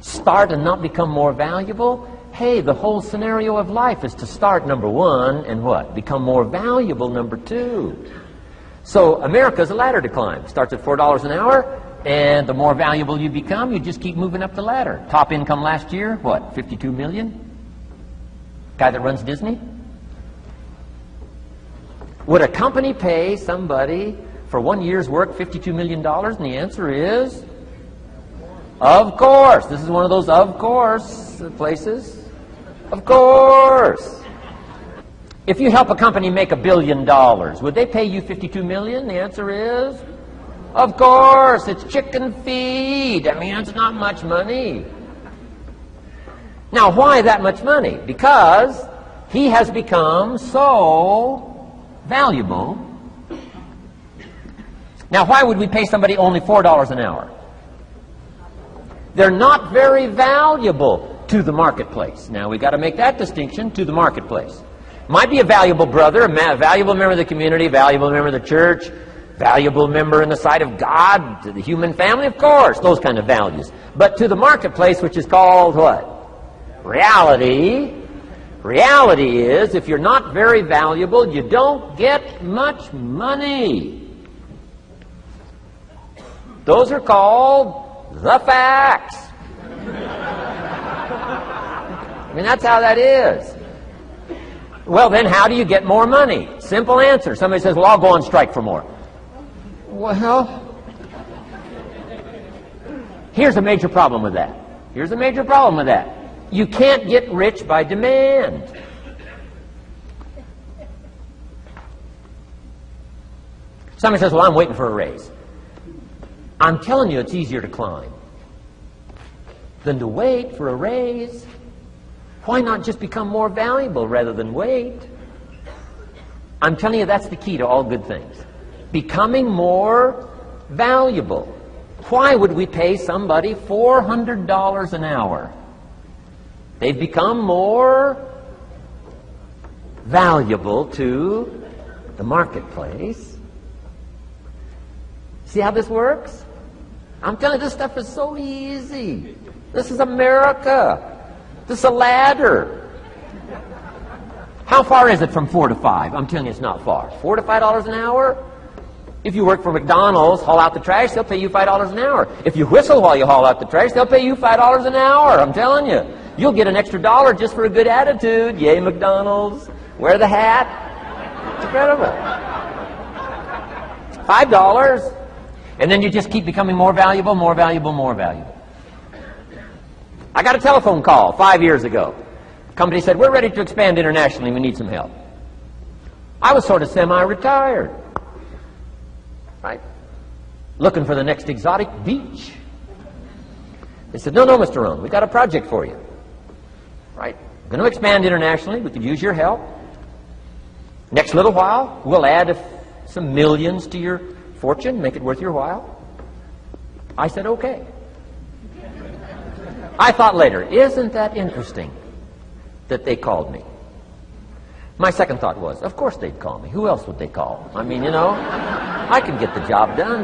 Start and not become more valuable? Hey, the whole scenario of life is to start, number one, and what? Become more valuable, number two. So America's a ladder to climb. Starts at $4 an hour, and the more valuable you become, you just keep moving up the ladder. Top income last year, what, 52 million? Guy that runs Disney? Would a company pay somebody for 1 year's work $52 million? And the answer is, of course. This is one of those of course places. Of course. If you help a company make $1 billion, would they pay you $52 million? The answer is, of course. It's chicken feed. I mean, it's not much money. Now, why that much money? Because he has become so valuable. Now, why would we pay somebody only $4 an hour? They're not very valuable to the marketplace. Now, we've got to make that distinction, to the marketplace. Might be a valuable brother, a valuable member of the community, valuable member of the church, valuable member in the sight of God, to the human family, of course, those kind of values. But to the marketplace, which is called what? Reality. Reality is, if you're not very valuable, you don't get much money. Those are called the facts. I mean, that's how that is. Well, then how do you get more money? Simple answer. Somebody says, well, I'll go on strike for more. Well, here's a major problem with that. Here's a major problem with that. You can't get rich by demand. Somebody says, well, I'm waiting for a raise. I'm telling you, it's easier to climb than to wait for a raise. Why not just become more valuable rather than wait? I'm telling you, that's the key to all good things. Becoming more valuable. Why would we pay somebody $400 an hour? They've become more valuable to the marketplace. See how this works? I'm telling you, this stuff is so easy. This is America. This is a ladder. How far is it from 4 to 5? I'm telling you, it's not far. $4 to $5 an hour? If you work for McDonald's, haul out the trash, they'll pay you $5 an hour. If you whistle while you haul out the trash, they'll pay you $5 an hour. I'm telling you. You'll get an extra $1 just for a good attitude. Yay, McDonald's. Wear the hat. It's incredible. $5. And then you just keep becoming more valuable, more valuable, more valuable. I got a telephone call 5 years ago. The company said, we're ready to expand internationally. We need some help. I was sort of semi-retired. Right? Looking for the next exotic beach. They said, no, Mr. Rohn, we got a project for you. Right? We're going to expand internationally. We could use your help. Next little while, we'll add some millions to your fortune, make it worth your while. I said, okay. I thought later, isn't that interesting that they called me? My second thought was, of course they'd call me. Who else would they call? I mean, you know, I can get the job done.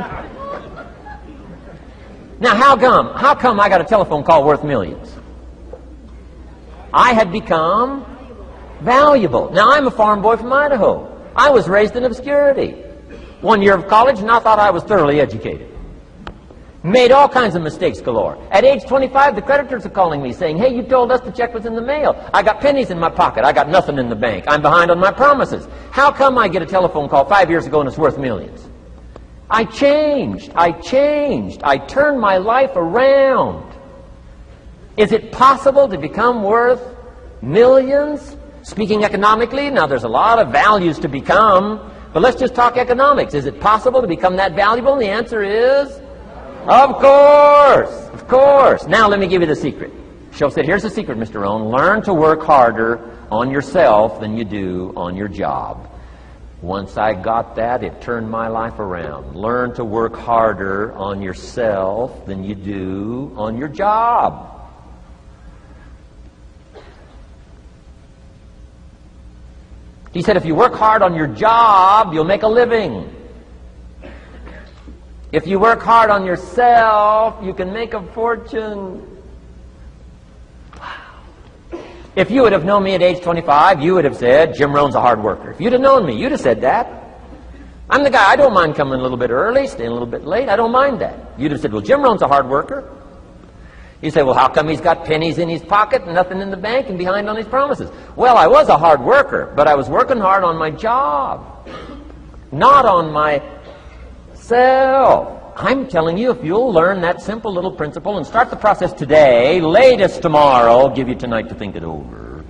Now, how come I got a telephone call worth millions? I had become valuable. Now, I'm a farm boy from Idaho. I was raised in obscurity. 1 year of college, and I thought I was thoroughly educated. Made all kinds of mistakes galore. At age 25, the creditors are calling me saying, hey, you told us the check was in the mail. I got pennies in my pocket. I got nothing in the bank. I'm behind on my promises. How come I get a telephone call 5 years ago and it's worth millions? I changed. I turned my life around. Is it possible to become worth millions? Speaking economically, now there's a lot of values to become, but let's just talk economics. Is it possible to become that valuable? And the answer is, of course, of course. Now let me give you the secret. She'll say, here's the secret, Mr. Rohn. Learn to work harder on yourself than you do on your job. Once I got that, it turned my life around. Learn to work harder on yourself than you do on your job. He said, if you work hard on your job, you'll make a living. If you work hard on yourself, you can make a fortune. If you would have known me at age 25, you would have said, Jim Rohn's a hard worker. If you'd have known me, you'd have said that. I'm the guy, I don't mind coming a little bit early, staying a little bit late. I don't mind that. You'd have said, well, Jim Rohn's a hard worker. You say, well, how come he's got pennies in his pocket and nothing in the bank and behind on his promises? Well, I was a hard worker, but I was working hard on my job, not on myself. I'm telling you, if you'll learn that simple little principle and start the process today, latest tomorrow, I'll give you tonight to think it over.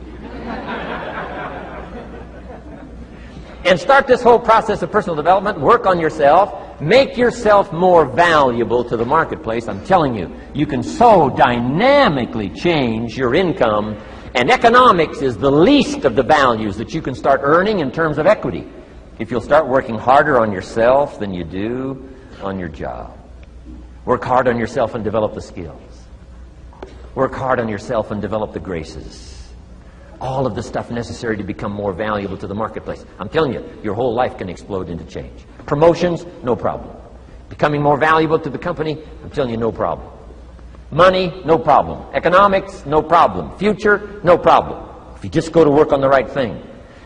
And start this whole process of personal development, work on yourself, make yourself more valuable to the marketplace. I'm telling you, you can so dynamically change your income, and economics is the least of the values that you can start earning in terms of equity if you'll start working harder on yourself than you do on your job. Work hard on yourself and develop the skills. Work hard on yourself and develop the graces. All of the stuff necessary to become more valuable to the marketplace. I'm telling you, your whole life can explode into change. Promotions, no problem. Becoming more valuable to the company, I'm telling you, no problem. Money, no problem. Economics, no problem. Future, no problem. If you just go to work on the right thing.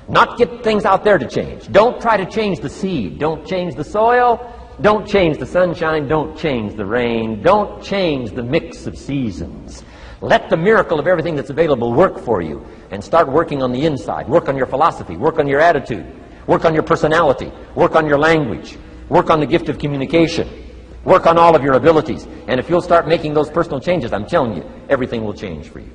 Not get things out there to change. Don't try to change the seed. Don't change the soil. Don't change the sunshine. Don't change the rain. Don't change the mix of seasons. Let the miracle of everything that's available work for you, and start working on the inside. Work on your philosophy. Work on your attitude. Work on your personality. Work on your language. Work on the gift of communication. Work on all of your abilities. And if you'll start making those personal changes, I'm telling you, everything will change for you.